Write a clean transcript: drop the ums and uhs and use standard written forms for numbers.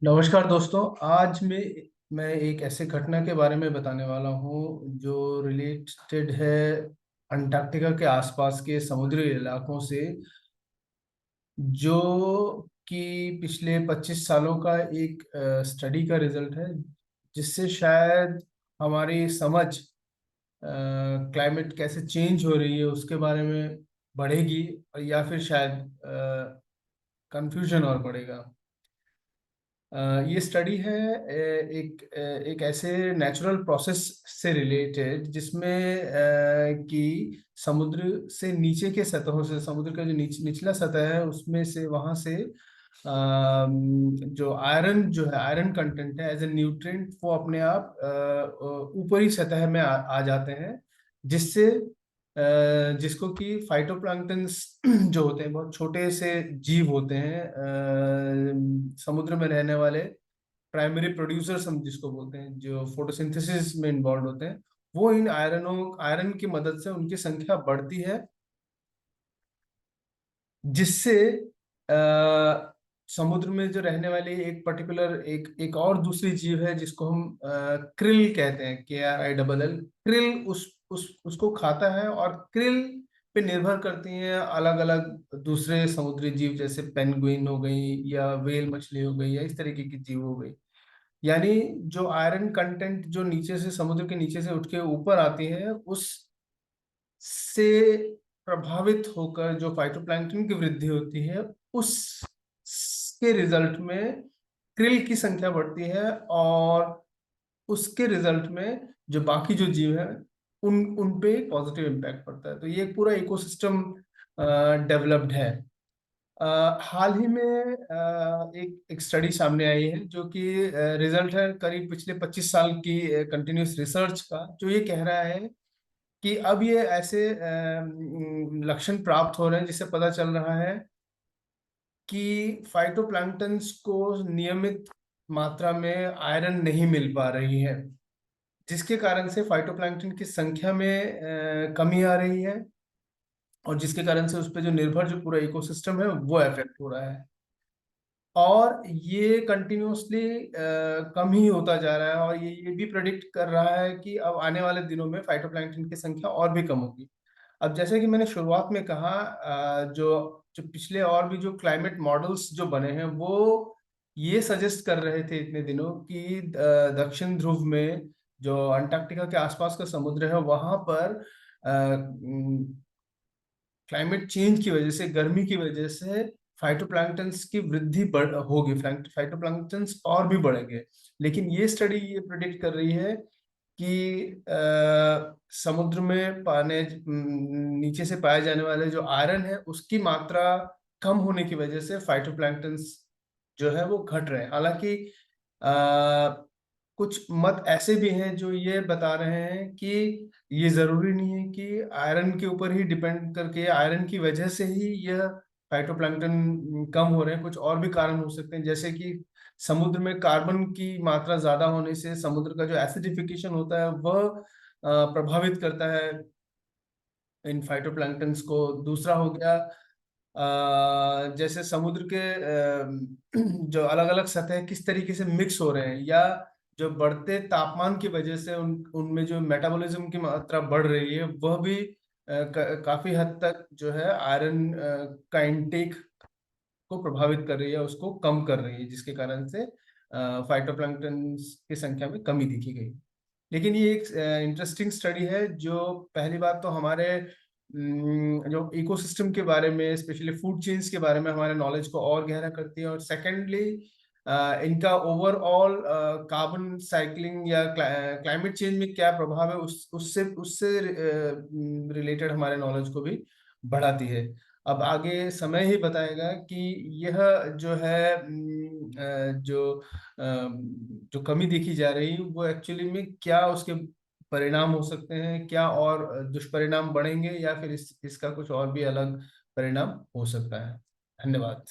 नमस्कार दोस्तों। आज मैं एक ऐसे घटना के बारे में बताने वाला हूँ जो रिलेटेड है अंटार्कटिका के आसपास के समुद्री इलाकों से, जो कि पिछले 25 सालों का एक स्टडी का रिजल्ट है, जिससे शायद हमारी समझ क्लाइमेट कैसे चेंज हो रही है उसके बारे में बढ़ेगी, और या फिर शायद कंफ्यूजन और बढ़ेगा। ये स्टडी है एक ऐसे नेचुरल प्रोसेस से रिलेटेड जिसमें कि समुद्र से नीचे के सतहों से, समुद्र का जो निचला सतह है उसमें से, वहां से जो जो है आयरन कंटेंट है एज ए न्यूट्रिएंट, वो अपने आप ऊपरी सतह में आ जाते हैं, जिससे जिसको कि फाइटोप्लैंक्टन्स जो होते हैं, बहुत छोटे से जीव होते हैं, समुद्र में रहने वाले प्राइमरी प्रोड्यूसर्स हम जिसको बोलते हैं, जो फोटोसिंथेसिस में इन्वॉल्व होते हैं, वो इन आयरन की मदद से उनकी संख्या बढ़ती है, जिससे समुद्र में जो रहने वाली एक पर्टिकुलर एक और दूसरी जीव है जिसको हम क्रिल कहते हैं, KRILL। क्रिल उसको खाता है, और क्रिल पे निर्भर करती हैं अलग अलग दूसरे समुद्री जीव, जैसे पेंगुइन हो गई, या वेल मछली हो गई, या इस तरीके की जीव हो गई। यानी जो आयरन कंटेंट जो नीचे से, समुद्र के नीचे से उठ के ऊपर आती है, उस से प्रभावित होकर जो फाइटोप्लैंक्टन की वृद्धि होती है, उस के रिजल्ट में क्रिल की संख्या बढ़ती है, और उसके रिजल्ट में जो बाकी जो जीव है उन उन पे पॉजिटिव इम्पैक्ट पड़ता है। तो ये एक पूरा इकोसिस्टम डेवलप्ड है। हाल ही में एक स्टडी सामने आई है, जो कि रिजल्ट है करीब पिछले 25 साल की कंटिन्यूस रिसर्च का, जो ये कह रहा है कि अब ये ऐसे लक्षण प्राप्त हो रहे हैं, जिससे पता चल रहा है कि फाइटोप्लैंक्टन्स को नियमित मात्रा में आयरन नहीं मिल पा रही है, जिसके कारण से फाइटोप्लैंक्टन की संख्या में कमी आ रही है, और जिसके कारण से उस पर जो निर्भर जो पूरा इकोसिस्टम है वो इफेक्ट हो रहा है। और ये कंटिन्यूसली कम ही होता जा रहा है, और ये भी प्रेडिक्ट कर रहा है कि अब आने वाले दिनों में फाइटोप्लैंक्टन की संख्या और भी कम होगी। अब जैसे कि मैंने शुरुआत में कहा, जो जो पिछले और भी जो क्लाइमेट मॉडल्स जो बने हैं, वो ये सजेस्ट कर रहे थे इतने दिनों कि दक्षिण ध्रुव में, जो अंटार्कटिका के आसपास का समुद्र है, वहां पर क्लाइमेट चेंज की वजह से, गर्मी की वजह से फाइटोप्लैंक्टन्स की वृद्धि होगी, फाइटोप्लैंक्टन्स और भी बढ़ेंगे। लेकिन ये स्टडी ये प्रिडिक्ट कर रही है कि समुद्र में नीचे से पाए जाने वाले जो आयरन है, उसकी मात्रा कम होने की वजह से फाइटोप्लैंक्टन्स जो है वो घट रहे हैं। हालांकि कुछ मत ऐसे भी हैं जो ये बता रहे हैं कि ये जरूरी नहीं है कि आयरन के ऊपर ही डिपेंड करके, आयरन की वजह से ही यह फाइटोप्लैंक्टन कम हो रहे हैं। कुछ और भी कारण हो सकते हैं, जैसे कि समुद्र में कार्बन की मात्रा ज्यादा होने से समुद्र का जो एसिडिफिकेशन होता है वह प्रभावित करता है इन फाइटोप्लैंक्टन्स को। दूसरा हो गया, जैसे समुद्र के जो अलग अलग सतह किस तरीके से मिक्स हो रहे हैं, या जो बढ़ते तापमान की वजह से उनमें जो मेटाबॉलिज्म की मात्रा बढ़ रही है, वह भी काफी हद तक जो है आयरन का इंटेक को प्रभावित कर रही है, उसको कम कर रही है, जिसके कारण से फाइटोप्लैंक्टन की संख्या में कमी दिखी गई। लेकिन ये एक इंटरेस्टिंग स्टडी है, जो पहली बात तो हमारे जो इकोसिस्टम के बारे में, स्पेशली फूड चेन्स के बारे में हमारे नॉलेज को और गहरा करती है, और सेकेंडली इनका ओवरऑल कार्बन साइकिलिंग या क्लाइमेट चेंज में क्या प्रभाव है, उससे उससे रिलेटेड हमारे नॉलेज को भी बढ़ाती है। अब आगे समय ही बताएगा कि यह जो है जो कमी देखी जा रही वो एक्चुअली में क्या उसके परिणाम हो सकते हैं, क्या और दुष्परिणाम बढ़ेंगे, या फिर इसका कुछ और भी अलग परिणाम हो सकता है। धन्यवाद।